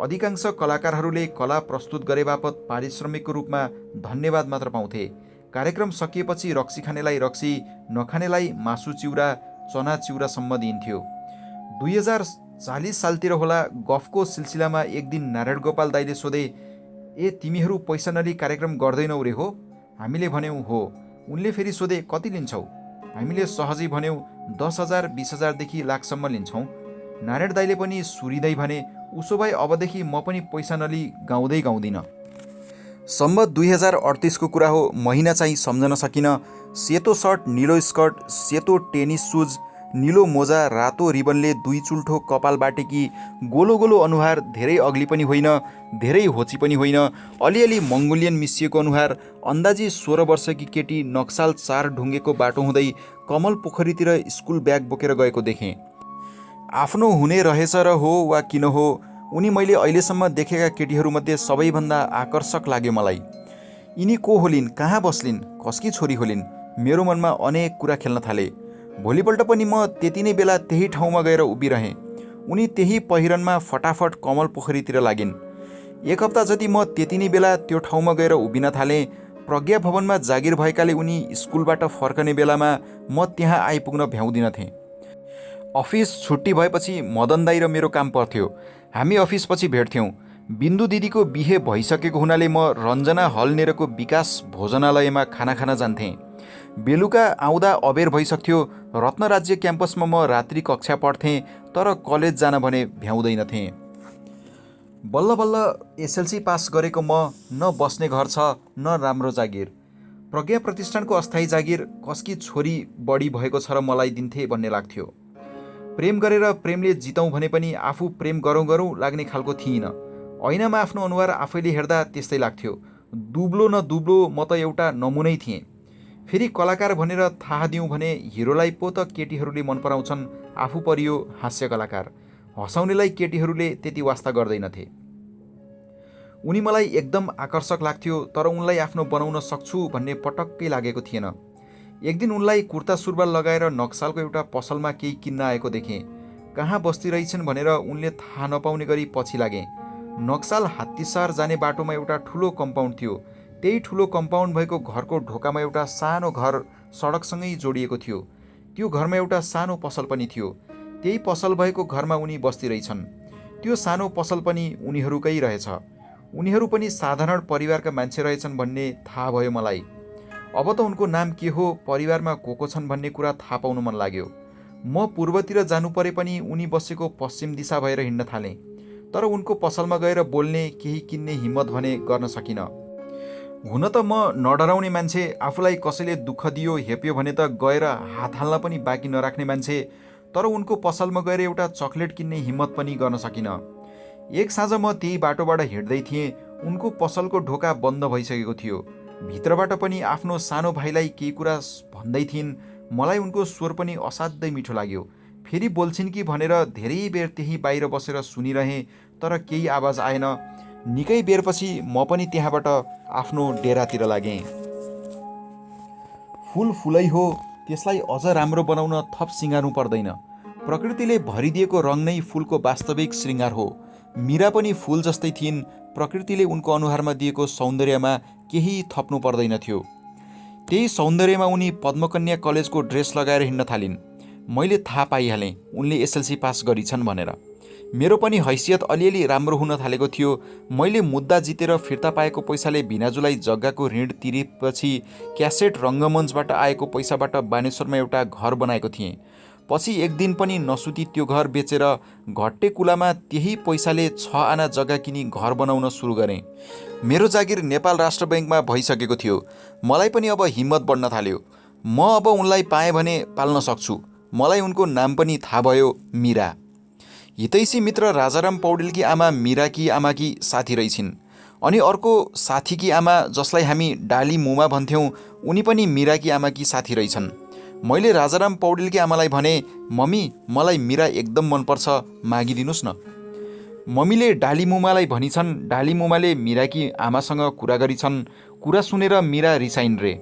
Speaker 1: अधिकांश कलाकारहरूले कला प्रस्तुत गरे बापत पारिश्रमिकको रूपमा धन्यवाद मात्र पाउँथे। कार्यक्रम सकिएपछि रक्सी खानेलाई रक्सी, नखानेलाई मासु चिउरा, चना चिउरासम्म दिइन्थ्यो। 2040 सालतिर होला गफको सिलसिलामा एक दिन नारायण गोपाल दाइले सोधे, ए तिमीहरू पैसा नलिई कार्यक्रम गर्दैनौ रे हो? हामीले भन्यौँ हो। उनले फेरि सोधे, कति लिन्छौ? हामीले सहजै भन्यौँ 10,000 20,000देखि लाखसम्म लिन्छौँ। नारायण दाइले पनि सुरिँदै भने, उसो भए अबदेखि म पनि पैसा नलिई गाउँदै गाउँदिनँ। सम्बत 2038 को कुरा हो। महिना चाहिँ सम्झन सकिन। सेतो सर्ट, निलो स्कर्ट, सेतो टेनिस सुज, निलो मोजा, रातो रिबनले 2 चुल्ठो कपाल बाटेकी, गोलो गोलो अनुहार, धेरै अग्ली पनि होइन, धेरै होची पनि होइन, अलिअलि मङ्गोलियन मिसिएको अनुहार, अन्दाजी 16 वर्षकी केटी नक्साल 4 ढुङ्गेको बाटो हुँदै कमल पोखरीतिर स्कुल ब्याग बोकेर गएको देखेँ। आफ्नो हुने रहेछ र हो वा किन हो, उनी मैले अहिलेसम्म देखेका केटीहरूमध्ये सबैभन्दा आकर्षक लाग्यो मलाई। यिनी को होलिन्, कहाँ बस्लिन्, कसकी छोरी होलिन्? मेरो मनमा अनेक कुरा खेल्न थाले। भोलिपल्ट पनि म त्यति नै बेला त्यही ठाउँमा गएर उभिरहेँ। उनी त्यही पहिरनमा फटाफट कमल पोखरीतिर लागिन्। 1 हप्ता जति म त्यति नै बेला त्यो ठाउँमा गएर उभिन थालेँ। प्रज्ञा भवनमा जागिर भएकाले उनी स्कुलबाट फर्कने बेलामा म त्यहाँ आइपुग्न भ्याउँदिनथेँ। अफिस छुट्टी भएपछि मदन दाइ र मेरो काम पर्थ्यो। हामी अफिसपछि भेट्थ्यौँ। बिन्दु दिदीको बिहे भइसकेको हुनाले म रञ्जना हलनेरको विकास भोजनालयमा खाना खान जान्थेँ। बेलुका आउँदा अबेर भइसक्थ्यो। रत्नराज्य क्याम्पसमा म रात्रि कक्षा पढ्थेँ, तर कलेज जान भने भ्याउँदैनथेँ। बल्ल बल्ल एसएलसी पास गरेको म, न बस्ने घर छ न राम्रो जागिर। प्रज्ञा प्रतिष्ठानको अस्थायी जागिर कसकी छोरी बढी भएको छ र मलाई दिन्थे भन्ने लाग्थ्यो। प्रेम गरेर प्रेमले जितौँ भने पनि आफू प्रेम गरौँ गरौँ लाग्ने खालको थिइनँ। ऐनामा आफ्नो अनुहार आफैले हेर्दा त्यस्तै लाग्थ्यो। दुब्लो न दुब्लो म त एउटा नमुनै थिएँ। फेरि कलाकार भनेर थाहा दिउँ भने हिरोलाई पो त केटीहरूले मन पराउँछन्, आफू परियो हास्य कलाकार। हँसाउनेलाई केटीहरूले त्यति वास्ता गर्दैनथे। उनी मलाई एकदम आकर्षक लाग्थ्यो, तर उनलाई आफ्नो बनाउन सक्छु भन्ने पटक्कै लागेको थिएन। एक दिन उनलाई कुर्ता सुरुवाल लगाएर नक्सालको एउटा पसलमा केही किन्न आएको देखेँ। कहाँ बस्तिरहेछन् भनेर उनले थाहा नपाउने गरी पछि लागेँ। नक्साल हात्तीसार जाने बाटोमा एउटा ठुलो कम्पाउन्ड थियो। त्यही ठुलो कम्पाउन्ड भएको घरको ढोकामा एउटा सानो घर सडकसँगै जोडिएको थियो। त्यो घरमा एउटा सानो पसल पनि थियो। त्यही पसल भएको घरमा उनी बस्तिरहेछन्। त्यो सानो पसल पनि उनीहरूकै रहेछ। उनीहरू पनि साधारण परिवारका मान्छे रहेछन् भन्ने थाहा भयो मलाई। अब त उनको नाम के हो, परिवारमा को छन् भन्ने कुरा थाहा पाउनु मन लाग्यो। म पूर्वतिर जानु परे पनि उनी बसेको पश्चिम दिशा भएर हिँड्न थालेँ। तर उनको पसलमा गएर बोल्ने, केही किन्ने हिम्मत भने गर्न सकिनँ। हुन त म नडराउने मान्छे, आफूलाई कसैले दुःख दियो हेप्यो भने त गएर हात हाल्न पनि बाँकी नराख्ने मान्छे, तर उनको पसलमा गएर एउटा चक्लेट किन्ने हिम्मत पनि गर्न सकिनँ। एक साँझ म त्यही बाटोबाट हिँड्दै थिएँ। उनको पसलको ढोका बन्द भइसकेको थियो। भित्रबाट पनि आफ्नो सानो भाइलाई केही कुरा भन्दै थिइन्। मलाई उनको स्वर पनि असाध्यै मिठो लाग्यो। फेरि बोल्छिन् कि भनेर धेरै बेर त्यही बाहिर बसेर सुनिरहेँ, तर केही आवाज आएन। निकै बेरपछि म पनि त्यहाँबाट आफ्नो डेरातिर लागेँ। फुल फुलै हो, त्यसलाई अझ राम्रो बनाउन थप सिँगार्नु पर्दैन। प्रकृतिले भरिदिएको रङ नै फुलको वास्तविक श्रृङ्गार हो। मीरा पनि फुल जस्तै थिइन्। प्रकृतिले उनको अनुहारमा दिएको सौन्दर्यमा केही थप्नु पर्दैन थियो। त्यही सौन्दर्यमा उनी पद्मकन्या कलेजको ड्रेस लगाएर हिँड्न थालिन्। मैले थाहा पाइहालेँ उनले एसएलसी पास गरिछन् भनेर। मेरो पनि हैसियत अलिअलि राम्रो हुन थालेको थियो। मैले मुद्दा जितेर फिर्ता पाएको पैसाले भिनाजुलाई जग्गाको ऋण तिरेपछि क्यासेट रङ्गमञ्चबाट आएको पैसाबाट बानेश्वरमा एउटा घर बनाएको थिएँ। पछि एक दिन पनि नसुती त्यो घर बेचेर घट्टे कुलामा त्यही पैसाले 6 आना जग्गा किनी घर बनाउन सुरु गरेँ। मेरो जागिर नेपाल राष्ट्र ब्याङ्कमा भइसकेको थियो। मलाई पनि अब हिम्मत बढ्न थाल्यो। म अब उनलाई पाएँ भने पाल्न सक्छु। मलाई उनको नाम पनि थाहा भयो, मीरा। हितैषी मित्र राजाराम पौडेलकी आमा मीराकी आमाकी साथी रहेछिन्। अनि अर्को साथीकी आमा जसलाई हामी डाली मुमा भन्थ्यौँ, उनी पनि मीराकी आमाकी साथी रहेछन्। मैले राजाराम पौडेलकी आमालाई भने, मम्मी मलाई मीरा एकदम मनपर्छ, मागिदिनुहोस् न। मम्मीले डाली मुमालाई भनिछन्। डाली मुमाले मीराकी आमासँग कुरा गरिछन्। कुरा सुनेर मीरा रिसाइन् रे।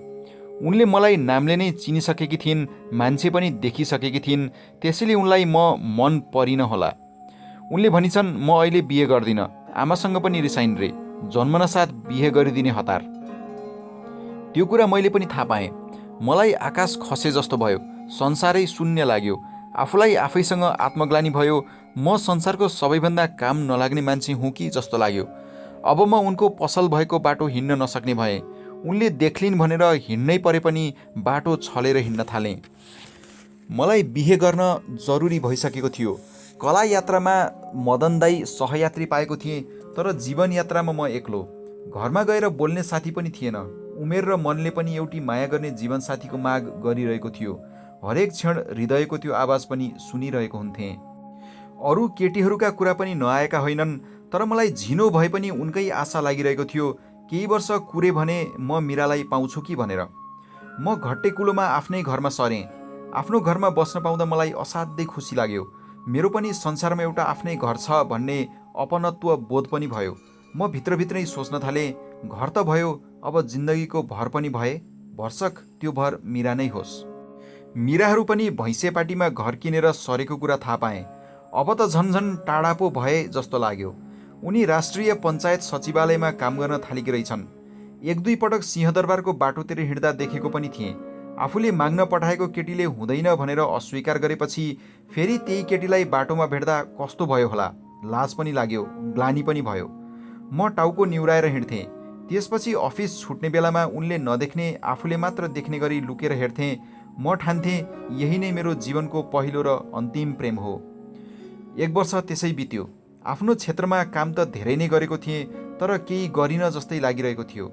Speaker 1: उनले मलाई नामले नै चिनिसकेकी थिइन्, मान्छे पनि देखिसकेकी थिइन्, त्यसैले उनलाई म मन परिन होला। उनले भनिन्छन् म अहिले बिहे गर्दिन, आमासँग पनि रिसाइन् रे, जन्मनसाथ बिहे गरिदिने हतार। त्यो कुरा मैले पनि थाहा पाएँ। मलाई आकाश खसे जस्तो भयो, संसारै शून्य लाग्यो। आफूलाई आफैसँग आत्मग्लानि भयो, म संसारको सबैभन्दा काम नलाग्ने मान्छे हुँ कि जस्तो लाग्यो। अब म उनको पसल भएको बाटो हिँड्न नसक्ने भएँ। उनले देख्लिन् भनेर हिँड्नै परे पनि बाटो छलेर हिँड्न थालेँ। मलाई बिहे गर्न जरुरी भइसकेको थियो। कला यात्रामा मदन दाई सहयात्री पाएको थिएँ, तर जीवन यात्रामा म एक्लो। घरमा गएर बोल्ने साथी पनि थिएन। उमेर र मनले पनि एउटी माया गर्ने जीवनसाथीको माग गरिरहेको थियो। हरेक क्षण हृदयको त्यो आवाज पनि सुनिरहेको हुन्थेँ। अरू केटीहरूका कुरा पनि नआएका होइनन्, तर मलाई झिनो भए पनि उनकै आशा लागिरहेको थियो। केही वर्ष कुरे भने म मीरालाई पाउँछु कि भनेर। म घट्टेकुलोमा आफ्नै घरमा सरेँ। आफ्नो घरमा बस्न पाउँदा मलाई असाध्यै खुसी लाग्यो। मेरो पनि संसारमा एउटा आफ्नै घर छ भन्ने अपनत्व बोध पनि भयो। म भित्रभित्रै सोच्न थालेँ, घर त भयो, अब जिन्दगीको भर पनि भए, भरसक त्यो भर मीरा नै होस्। मीराहरू पनि भैँसेपाटीमा घर किनेर सरेको कुरा थाहा पाएँ। अब त झन्झन टाढा पो भए जस्तो लाग्यो। उनी राष्ट्रिय पञ्चायत सचिवालयमा काम गर्न थालेकी रहेछन्। एक दुई पटक सिंहदरबारको बाटोतिर हिँड्दा देखेको पनि थिएँ। आफूले माग्न पठाएको केटीले हुँदैन भनेर अस्वीकार गरेपछि फेरि त्यही केटीलाई बाटोमा भेट्दा कस्तो भयो होला। लाज पनि लाग्यो, ग्लानि पनि भयो। म टाउको निहुराएर हिँड्थेँ। त्यसपछि अफिस छुट्ने बेलामा उनले नदेख्ने, आफूले मात्र देख्ने गरी लुकेर हेर्थेँ। म ठान्थेँ यही नै मेरो जीवनको पहिलो र अन्तिम प्रेम हो। एक वर्ष त्यसै बित्यो। आफ्नो क्षेत्रमा काम त धेरै नै गरेको थिएँ, तर केही गरिन जस्तै लागिरहेको थियो।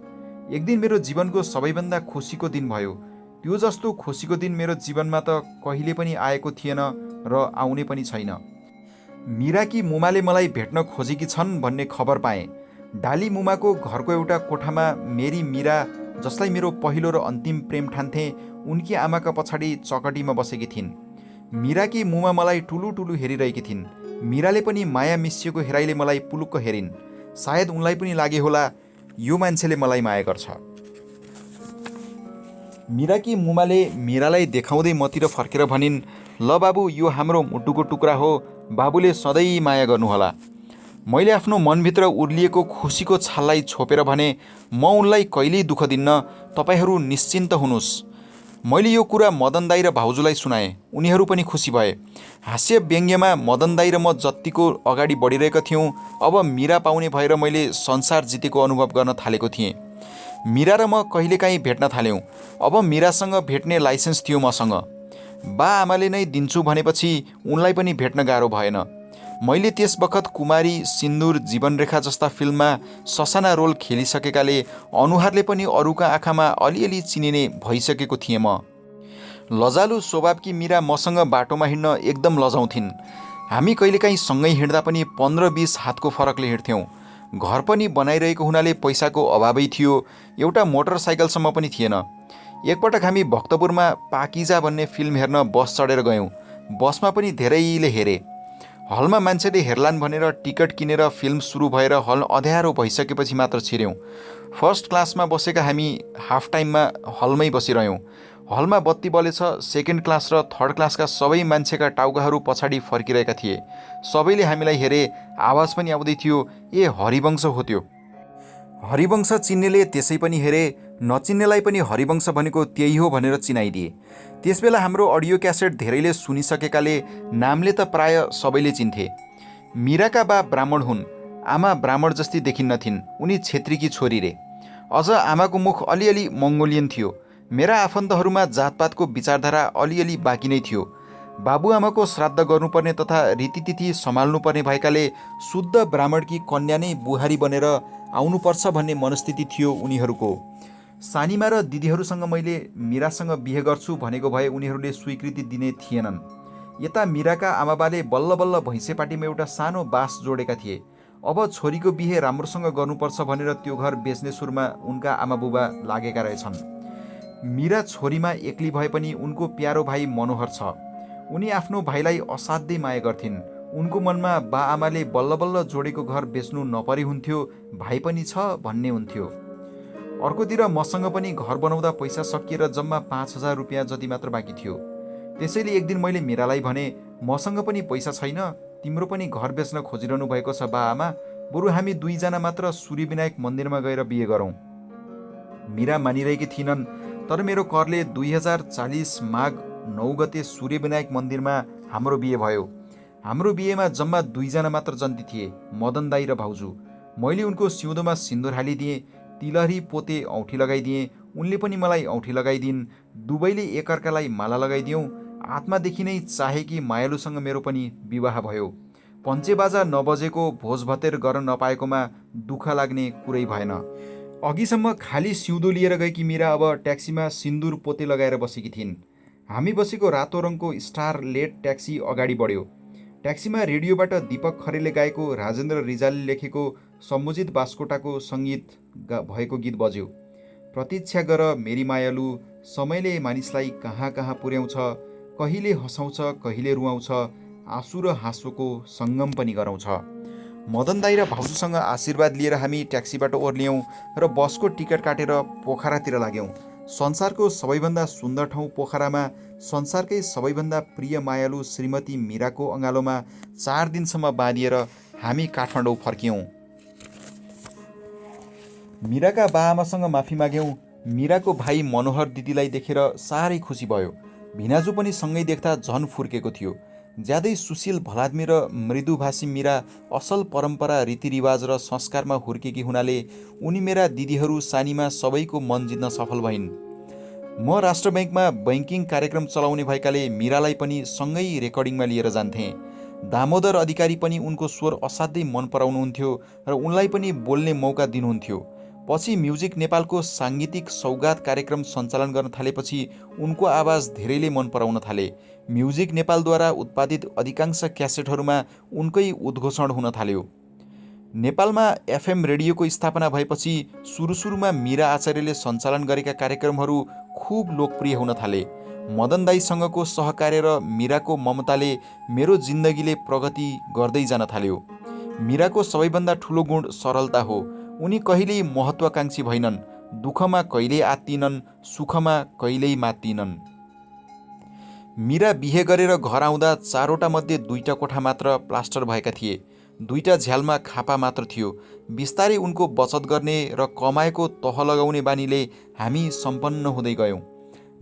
Speaker 1: एक दिन मेरो जीवनको सबैभन्दा खुसीको दिन भयो। त्यो जस्तो खुसीको दिन मेरो जीवनमा त कहिले पनि आएको थिएन र आउने पनि छैन। मीराकी मुमाले मलाई भेट्न खोजेकी छन् भन्ने खबर पाएँ। डाली मुमाको घरको एउटा कोठामा मेरी मीरा, जसलाई मेरो पहिलो र अन्तिम प्रेम ठान्थेँ, उनकी आमाका पछाडि चकटीमा बसेकी थिइन्। मीराकी मुमा मलाई टुलु टुलु हेरिरहेकी थिइन्। मीराले पनि माया मिसिएको हेराइले मलाई पुलुक्क हेरिन्। सायद उनलाई पनि लागे होला यो मान्छेले मलाई माया गर्छ। मीराकी मुमाले मीरालाई देखाउँदै मतिर फर्केर भनिन्, ल बाबु, यो हाम्रो मुटुको टुक्रा हो, बाबुले सधैँ माया गर्नुहोला। मैले आफ्नो मनभित्र उर्लिएको खुसीको छाललाई छोपेर भने, म उनलाई कहिल्यै दुःख दिन्न, तपाईहरू निश्चिन्त हुनुहोस्। मैले यो कुरा मदन दाई र भाउजूलाई सुनाएँ। उनीहरू पनि खुसी भए। हास्य व्यङ्ग्यमा मदन दाई र म जत्तिको अगाडि बढिरहेका थियौँ, अब मीरा पाउने भएर मैले संसार जितेको अनुभव गर्न थालेको थिएँ। मीरा र म कहिलेकाहीँ भेट्न थाल्यौँ। अब मीरासँग भेट्ने लाइसेन्स थियो मसँग। बा आमाले नै दिन्छु भनेपछि उनलाई पनि भेट्न गाह्रो भएन। मैले त्यस बखत कुमारी, सिन्दुर, जीवनरेखा जस्ता फिल्ममा ससाना रोल खेलिसकेकाले अनुहारले पनि अरूका आँखामा अलिअलि चिनिने भइसकेको थिएँ म। लजालु स्वभावकी मीरा मसँग बाटोमा हिँड्न एकदम लजाउँथिन्। हामी कहिलेकाहीँ सँगै हिँड्दा पनि 15-20 हातको फरकले हिँड्थ्यौँ। घर पनि बनाइरहेको हुनाले पैसाको अभावै थियो। एउटा मोटरसाइकलसम्म पनि थिएन। एकपटक हामी भक्तपुरमा पाकिजा भन्ने फिल्म हेर्न बस चढेर गयौँ। बसमा पनि धेरैले हेरे। हलमा मान्छेले हेर्लान् भनेर टिकट किनेर फिल्म सुरु भएर हल अँध्यारो भइसकेपछि मात्र छिर्यौँ। फर्स्ट क्लासमा बसेका हामी हाफ टाइममा हलमै बसिरह्यौँ। हलमा बत्ती बलेछ। सेकेन्ड क्लास र थर्ड क्लासका सबै मान्छेका टाउकाहरू पछाडि फर्किरहेका थिए। सबैले हामीलाई हेरे। आवाज पनि आउँदै थियो, ए हरिवंश हो त्यो। हरिवंश चिन्नेले त्यसै पनि हेरे, नचिन्नेलाई पनि हरिवंश भनेको त्यही हो भनेर चिनाइदिए। त्यसबेला हाम्रो अडियो क्यासेट धेरैले सुनिसकेकाले नामले त प्राय सबैले चिन्थे। मीराका बा ब्राह्मण हुन्। आमा ब्राह्मण जस्ती देखिन्नथिन्। उनी छेत्रीकी छोरी रे। अझ आमाको मुख अलिअलि मङ्गोलियन थियो। मेरा आफन्तहरूमा जातपातको विचारधारा अलिअलि बाँकी नै थियो। बाबुआमाको श्राद्ध गर्नुपर्ने तथा रीतिथिति सम्हाल्नुपर्ने भएकाले शुद्ध ब्राह्मणकी कन्या नै बुहारी बनेर आउनुपर्छ भन्ने मनस्थिति थियो उनीहरूको। सानीमा र दिदीहरूसँग मैले मीरासँग बिहे गर्छु भनेको भए उनीहरूले स्वीकृति दिने थिएनन्। यता मीराका आमाबाले बल्ल बल्ल भैँसेपाटीमा एउटा सानो बास जोडेका थिए। अब छोरीको बिहे राम्रोसँग गर्नुपर्छ भनेर त्यो घर बेच्ने सुरमा उनका आमाबुबा लागेका रहेछन्। मीरा छोरीमा एक्ली भए पनि उनको प्यारो भाइ मनोहर छ। उनी आफ्नो भाइलाई असाध्यै माया गर्थिन्। उनको मनमा बा आमाले बल्ल बल्ल जोडेको घर बेच्नु नपरे हुन्थ्यो, भाइ पनि छ भन्ने हुन्थ्यो। अर्कोतिर मसँग पनि घर बनाउँदा पैसा सकिएर जम्मा 5,000 रुपियाँ जति मात्र बाँकी थियो। त्यसैले एक दिन मैले मीरालाई भने, मसँग पनि पैसा छैन, तिम्रो पनि घर बेच्न खोजिरहनु भएको छ बा आमा, बरु हामी दुईजना मात्र सूर्यविनायक मन्दिरमा गएर बिहे गरौँ। मीरा मानिरहेकी थिइनन्, तर मेरो करले 2040 माघ 9 गते सूर्यविनायक मन्दिरमा हाम्रो बिहे भयो। हाम्रो बिहेमा जम्मा दुईजना मात्र जन्ती थिए, मदन दाई र भाउजू। मैले उनको सिउँदोमा सिन्दुर हालिदिएँ, तिलहरी पोते औँठी लगाइदिएँ, उनले पनि मलाई औँठी लगाइदिन्। दुवैले एकअर्कालाई माला लगाइदियौँ। आत्मादेखि नै चाहेकी मायालुसँग मेरो पनि विवाह भयो। पञ्चेबाजा नबजेको भोजभतेर गर्न नपाएकोमा दुःख लाग्ने कुरै भएन। अघिसम्म खाली सिउँदो लिएर गएकी मीरा अब ट्याक्सीमा सिन्दुर पोते लगाएर बसेकी थिइन्। हामी बसेको रातो रङको स्टारलेट ट्याक्सी अगाडि बढ्यो। ट्याक्सीमा रेडियोबाट दीपक खरेलले गाएको राजेन्द्र रिजालले लेखेको सम्मुजित बास्कोटाको सङ्गीत भएको गीत बज्यो। प्रतीक्षा गर मेरी मायालु, समयले मानिसलाई कहाँ कहाँ पुर्याउँछ, कहिले हँसाउँछ कहिले रुवाउँछ, आँसु र हाँसोको सङ्गम पनि गराउँछ। मदन दाई र भाउजूसँग आशीर्वाद लिएर हामी ट्याक्सीबाट ओर्लियौँ र बसको टिकट काटेर पोखरातिर लाग्यौँ। संसारको सबैभन्दा सुन्दर ठाउँ पोखरामा संसारकै सबैभन्दा प्रिय मायालु श्रीमती मीराको अँगालोमा 4 दिनसम्म बाँधिएर हामी काठमाडौँ फर्कियौँ। मीराका बाआमासँग माफी माग्यौँ। मीराको भाइ मनोहर दिदीलाई देखेर साह्रै खुसी भयो। भिनाजु पनि सँगै देख्दा झन फुर्केको थियो। ज्यादै सुशील भलाद्मी र मृदुभाषी मीरा असल परम्परा रीतिरिवाज र संस्कारमा हुर्केकी हुनाले उनी मेरा दिदीहरू सानीमा सबैको मन जित्न सफल भइन्। म राष्ट्र ब्याङ्कमा बैंकिङ कार्यक्रम चलाउने भएकाले मीरालाई पनि सँगै रेकर्डिङमा लिएर जान्थेँ। दामोदर अधिकारी पनि उनको स्वर असाध्यै मन पराउनुहुन्थ्यो र उनलाई पनि बोल्ने मौका दिनुहुन्थ्यो। पछि म्युजिक नेपालको साङ्गीतिक सौगात कार्यक्रम सञ्चालन गर्न थालेपछि उनको आवाज धेरैले मन पराउन थाले। म्युजिक नेपालद्वारा उत्पादित अधिकांश क्यासेटहरूमा उनकै उद्घोषण हुन थाल्यो। नेपालमा एफएम रेडियोको स्थापना भएपछि सुरुमा मीरा आचार्यले सञ्चालन गरेका कार्यक्रमहरू खुब लोकप्रिय हुन थाले। मदन दाईसँगको सहकार्य र मीराको ममताले मेरो जिन्दगीले प्रगति गर्दै जान थाल्यो। मीराको सबैभन्दा ठुलो गुण सरलता हो। उनी कहिल्यै महत्त्वाकांक्षी भएनन्, दुःखमा कहिल्यै आत्तिनन्, सुखमा कहिल्यै मात्तिनन्। मीरा बिहे गरेर घर आउँदा 4वटा मध्ये 2टा कोठा मात्र प्लास्टर भएका थिए। 2टा झ्यालमा खापा मात्र थियो। बिस्तारै उनको बचत गर्ने र कमाएको तह लगाउने बानीले हामी सम्पन्न हुँदै गयौँ।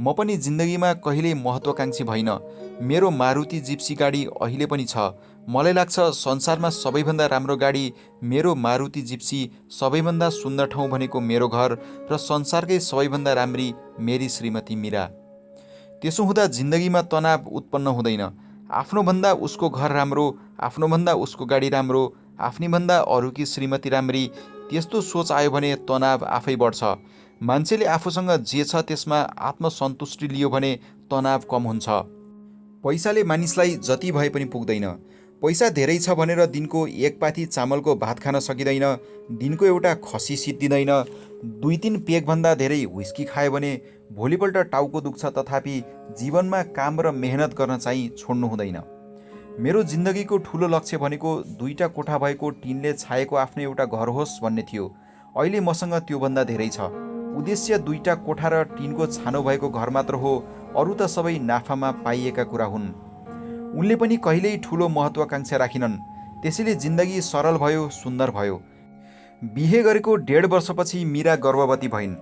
Speaker 1: म पनि जिन्दगीमा कहिल्यै महत्त्वाकांक्षी भइन। मेरो मारुति जिप्सी गाडी अहिले पनि छ। मलाई लाग्छ संसारमा सबैभन्दा राम्रो गाडी मेरो मारुति जिप्सी, सबैभन्दा सुन्दर ठाउँ भनेको मेरो घर र संसारकै सबैभन्दा राम्री मेरी श्रीमती मीरा। त्यसो हुँदा जिन्दगीमा तनाव उत्पन्न हुँदैन। आफ्नोभन्दा उसको घर राम्रो, आफ्नोभन्दा उसको गाडी राम्रो, आफ्नीभन्दा अरूकी श्रीमती राम्री, त्यस्तो सोच आयो भने तनाव आफै बढ्छ। मान्छेले आफूसँग जे छ त्यसमा आत्मसन्तुष्टि लियो भने तनाव कम हुन्छ। पैसाले मानिसलाई जति भए पनि पुग्दैन। पैसा धेरै छ भनेर दिनको 1 पाथी चामलको भात खान सकिँदैन, दिनको एउटा खसी सिद्धिँदैन। 2-3 पेगभन्दा धेरै व्हिस्की खायो भने भोलिपल्ट टाउको दुख्छ, तथापि जीवनमा काम र मेहनत गर्न चाहिँ छोड्नु हुँदैन। मेरो जिन्दगीको ठुलो लक्ष्य भनेको 2टा कोठा भएको टिनले छाएको आफ्नो एउटा घर होस् भन्ने थियो। अहिले मसँग त्योभन्दा धेरै छ। उद्देश्य 2टा कोठा र टिनको छानो भएको घर मात्र हो, अरू त सबै नाफामा पाइएका कुरा हुन्। उनले पनि कहिल्यै ठुलो महत्त्वाकांक्षा राखिनन्। त्यसैले जिन्दगी सरल भयो, सुन्दर भयो। बिहे गरेको 1.5 वर्षपछि मीरा गर्भवती भइन्।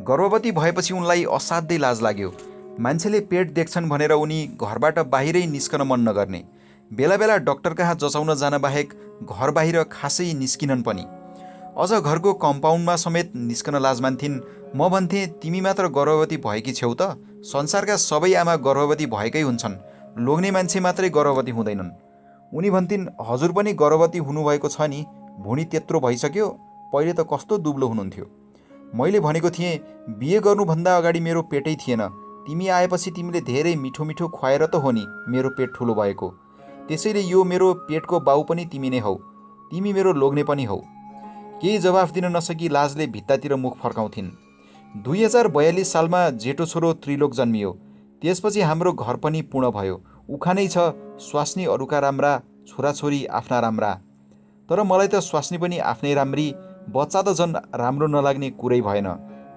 Speaker 1: गर्भवती भएपछि उनलाई असाध्यै लाज लाग्यो। मान्छेले पेट देख्छन् भनेर उनी घरबाट बाहिरै निस्कन मन नगर्ने। बेला बेला डाक्टर कहाँ जचाउन जान बाहेक घर बाहिर खासै निस्किनन् पनि। अझ घरको कम्पाउन्डमा समेत निस्कन लाज मान्थिन्। म भन्थेँ, तिमी मात्र गर्भवती भएकी छेउ त? संसारका सबै आमा गर्भवती भएकै हुन्छन्, लोग्ने मान्छे मात्रै गर्भवती हुँदैनन्। उनी भन्थिन्, हजुर पनि गर्भवती हुनुभएको छ नि, भुँडी त्यत्रो भइसक्यो, पहिले त कस्तो दुब्लो हुनुहुन्थ्यो। मैले भनेको थिएँ, बिहे गर्नुभन्दा अगाडि मेरो पेटै थिएन, तिमी आएपछि तिमीले धेरै मिठो मिठो खुवाएर त हो नि मेरो पेट ठुलो भएको। त्यसैले यो मेरो पेटको बाउ पनि तिमी नै हौ, तिमी मेरो लोग्ने पनि हौ। केही जवाफ दिन नसकी लाजले भित्तातिर मुख फर्काउँथिन्। 2042 सालमा जेठो छोरो त्रिलोक जन्मियो। त्यसपछि हाम्रो घर पनि पूर्ण भयो। उखानै छ, स्वास्नी अरूका राम्रा, छोराछोरी आफ्ना राम्रा। तर मलाई त स्वास्नी पनि आफ्नै राम्री, बच्चा त झन् राम्रो नलाग्ने कुरै भएन।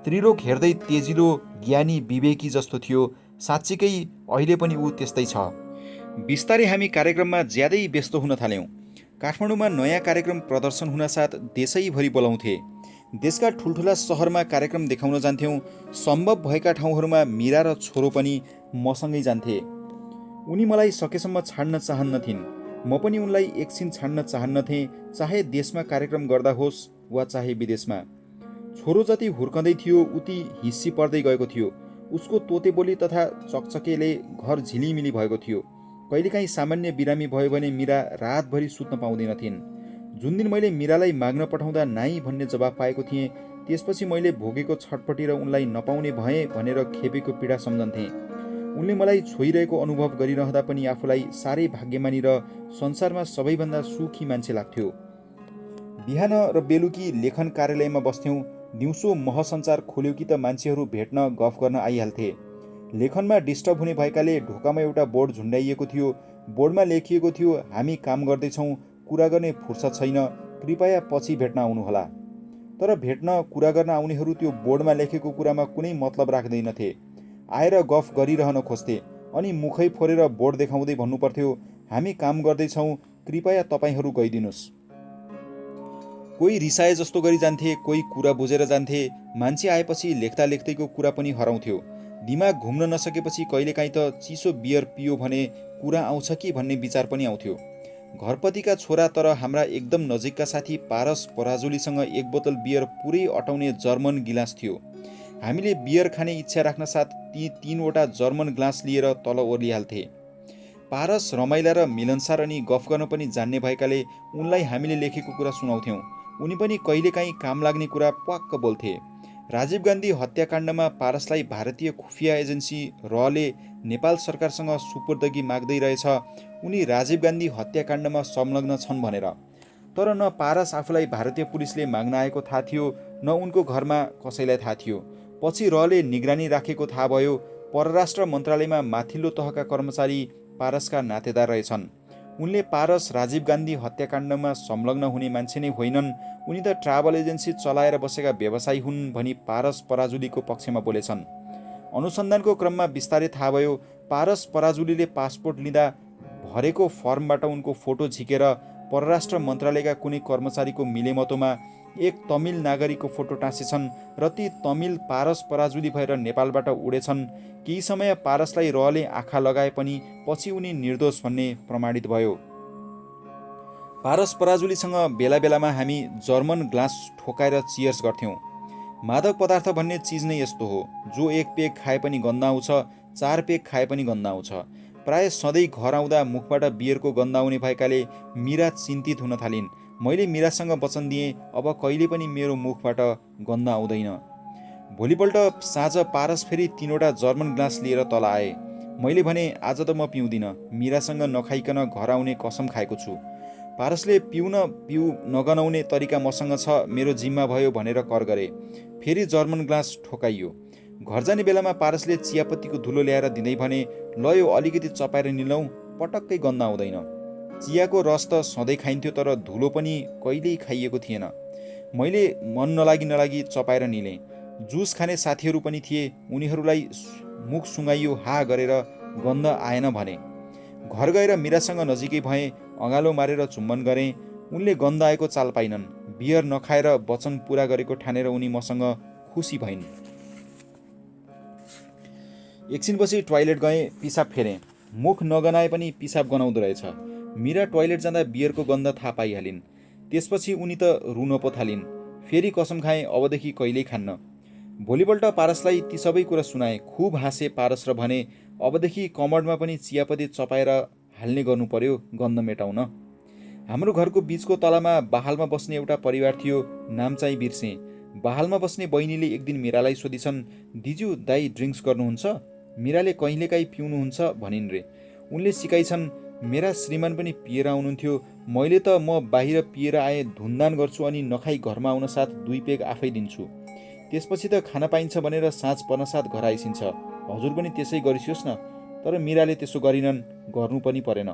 Speaker 1: त्रिलोक हेर्दै तेजिलो ज्ञानी विवेकी जस्तो थियो। साँच्चीकै अहिले पनि ऊ त्यस्तै छ। बिस्तारै हामी कार्यक्रममा ज्यादै व्यस्त हुन थाल्यौँ। काठमाडौँमा नयाँ कार्यक्रम प्रदर्शन हुनासाथ देशैभरि बोलाउँथे। देशका ठुल्ठुला सहरमा कार्यक्रम देखाउन जान्थ्यौँ। सम्भव भएका ठाउँहरूमा मीरा र छोरो पनि मसँगै जान्थे। उनी मलाई सकेसम्म छाड्न चाहन्नथिन्। म पनि उनलाई एकछिन छाड्न चाहन्नथेँ, चाहे देशमा कार्यक्रम गर्दा होस् वा चाहे विदेशमा। छोरो जति हुर्कँदै थियो उति हिस्सी पर्दै गएको थियो। उसको तोते बोली तथा चकचकेले घर झिलिमिली भएको थियो। कहिलेकाहीँ सामान्य बिरामी भयो भने मीरा रातभरि सुत्न पाउँदैनथिन्। जुन दिन मैले मीरालाई माग्न पठाउँदा नाइ भन्ने जवाफ पाएको थिएँ, त्यसपछि मैले भोगेको छटपटी र उनलाई नपाउने भएँ भनेर खेपेको पीडा सम्झन्थेँ। उनले मलाई छोइरहेको अनुभव गरिरहँदा पनि आफूलाई साह्रै भाग्यमानी र संसारमा सबैभन्दा सुखी मान्छे लाग्थ्यो। बिहान र बेलुकी लेखन कार्यालयमा बस्थ्यौँ। दिउँसो महसञ्चार खोल्यो कि त मान्छेहरू भेट्न गफ गर्न आइहाल्थे। लेखनमा डिस्टर्ब हुने भएकाले ढोकामा एउटा बोर्ड झुन्डाइएको थियो। बोर्डमा लेखिएको थियो, हामी काम गर्दैछौँ, कुरा गर्ने फुर्सद छैन, कृपया पछि भेट्न आउनुहोला। तर भेट्न कुरा गर्न आउनेहरू त्यो बोर्डमा लेखेको कुरामा कुनै मतलब राख्दैनथे। आएर गफ गरिरहन खोज्थे अनि मुखै फोरेर बोर्ड देखाउँदै भन्नुपर्थ्यो, हामी काम गर्दैछौँ, कृपया तपाईँहरू गइदिनुहोस्। कोही रिसाए जस्तो गरी जान्थे, कोही कुरा बुझेर जान्थे। मान्छे आएपछि लेख्दा लेख्दैको कुरा पनि हराउँथ्यो। दिमाग घुम्न नसकेपछि कहिलेकाहीँ त चिसो बियर पियो भने कुरा आउँछ कि भन्ने विचार पनि आउँथ्यो। घरपतिका छोरा तर हाम्रा एकदम नजिकका साथी पारस पराजुलीसँग एक बोतल बियर पुरै अटाउने जर्मन गिलास थियो। हामीले बियर खाने इच्छा राख्न साथ ती 3वटा जर्मन ग्लास लिएर तल ओर्लिहाल्थे। पारस रमाइला र मिलनसार अनि गफ गर्न पनि जान्ने भएकाले उनलाई हामीले लेखेको कुरा सुनाउँथ्यौँ। उनी पनि कहिलेकाहीँ काम लाग्ने कुरा प्वाक्क बोल्थे। राजीव गान्धी हत्याकाण्डमा पारसलाई भारतीय खुफिया एजेन्सी रले नेपाल सरकारसँग सुपुर्दगी माग्दै रहेछ, उनी राजीव गान्धी हत्याकाण्डमा संलग्न छन् भनेर। तर न पारस आफूलाई भारतीय पुलिसले माग्न आएको थाहा थियो, न उनको घरमा कसैलाई थाहा थियो। पछि रले निगरानी राखेको थाहा भयो। परराष्ट्र मन्त्रालयमा माथिल्लो तहका कर्मचारी पारसका नातेदार रहेछन्। उनले पारस राजीव गान्धी हत्याकाण्डमा संलग्न हुने मान्छे नै होइनन्, उनी त ट्राभल एजेन्सी चलाएर बसेका व्यवसायी हुन् भनी पारस पराजुलीको पक्षमा बोलेछन्। अनुसन्धानको क्रममा बिस्तारै थाहा भयो, पारस पराजुलीले पासपोर्ट लिँदा भरेको फर्मबाट उनको फोटो झिकेर परराष्ट्र मन्त्रालयका कुनै कर्मचारीको मिलेमतोमा एक तमिल नागरिकको फोटो टाँसेछन् र ती तमिल पारस पराजुली भएर नेपालबाट उडेछन्। केही समय पारसलाई रले आँखा लगाए पनि पछि उनी निर्दोष भन्ने प्रमाणित भयो। पारस पराजुलीसँग बेला बेलामा हामी जर्मन ग्लास ठोकाएर चियर्स गर्थ्यौँ। मादक पदार्थ भन्ने चिज नै यस्तो हो, जो एक पेग खाए पनि गन्ध आउँछ, 4 पेग खाए पनि गन्ध आउँछ। प्राय सधैँ घर आउँदा मुखबाट बियरको गन्ध आउने भएकाले मीरा चिन्तित हुन थालिन्। मैले मीरासँग वचन दिएँ, अब कहिले पनि मेरो मुखबाट गन्ध आउँदैन। भोलिपल्ट साँझ पारस फेरि 3वटा जर्मन ग्लास लिएर तल आए। मैले भने, आज त म पिउँदिनँ, मीरासँग नखाइकन घर आउने कसम खाएको छु। पारसले पिउ नगनाउने तरिका मसँग छ, मेरो जिम्मा भयो भनेर कर गरे। फेरि जर्मन ग्लास ठोकाइयो। घर जाने बेलामा पारसले चियापत्तीको धुलो ल्याएर दिँदै भने, ल यो अलिकति चपाएर निलौँ, पटक्कै गन्ध आउँदैन। चियाको रस त सधैँ खाइन्थ्यो, तर धुलो पनि कहिल्यै खाइएको थिएन। मैले मन नलागी चपाएर निलेँ। जुस खाने साथीहरू पनि थिए, उनीहरूलाई मुख सुँगाइयो, हा गरेर गन्ध आएन भने। घर गएर मीरासँग नजिकै भएँ, अँगालो मारेर चुम्बन गरेँ। उनले गन्ध आएको चाल पाइनन्। बियर नखाएर वचन पुरा गरेको ठानेर उनी मसँग खुसी भइन्। एकछिनपछि टोयलेट गएँ, पिसाब फेरेँ। मुख नगनाए पनि पिसाब गनाउँदो रहेछ। मीरा टोयलेट जाँदा बियरको गन्ध थाहा पाइहालिन्। त्यसपछि उनी त रुन पो थालिन्। फेरि कसम खाएँ, अबदेखि कहिल्यै खान्न। भोलिपल्ट पारसलाई ती सबै कुरा सुनाएँ। खुब हाँसे पारस र भने, अबदेखि कमरमा पनि चियापत्ती चपाएर हाल्ने गर्नु पर्यो गन्ध मेटाउन। हाम्रो घरको बीचको तलामा बहालमा बस्ने एउटा परिवार थियो, नाम चाहिँ बिर्सेँ। बहालमा बस्ने बहिनीले एक दिन मीरालाई सोधिछन्, दिजु दाई ड्रिङ्क्स गर्नुहुन्छ? मीराले कहिलेकाहीँ पिउनुहुन्छ भनिन् रे। उनले सिकाइछन्, मेरा श्रीमान पनि पिएर आउनुहुन्थ्यो, मैले त म बाहिर पिएर आए धुनदान गर्छु अनि नखाई घरमा आउन साथ 2 पेग आफै दिन्छु। त्यसपछि त खान पाइन्छ भनेर साँझ पर्नसाथ घर आइसिन्छ। हजुर पनि त्यसै गरिसियोस् न। तर मीराले त्यसो गरिनन्, गर्नु पनि परेन।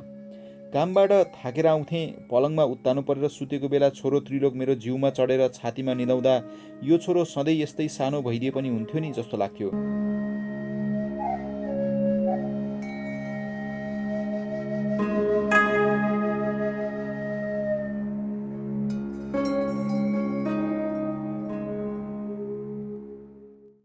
Speaker 1: कामबाट थाकेर आउँथेँ, पलङमा उत्तानो परेर सुतेको बेला छोरो त्रिलोक मेरो जिउमा चढेर छातीमा निदाउँदा यो छोरो सधैँ यस्तै सानो भइदिए पनि हुन्थ्यो नि जस्तो लाग्थ्यो।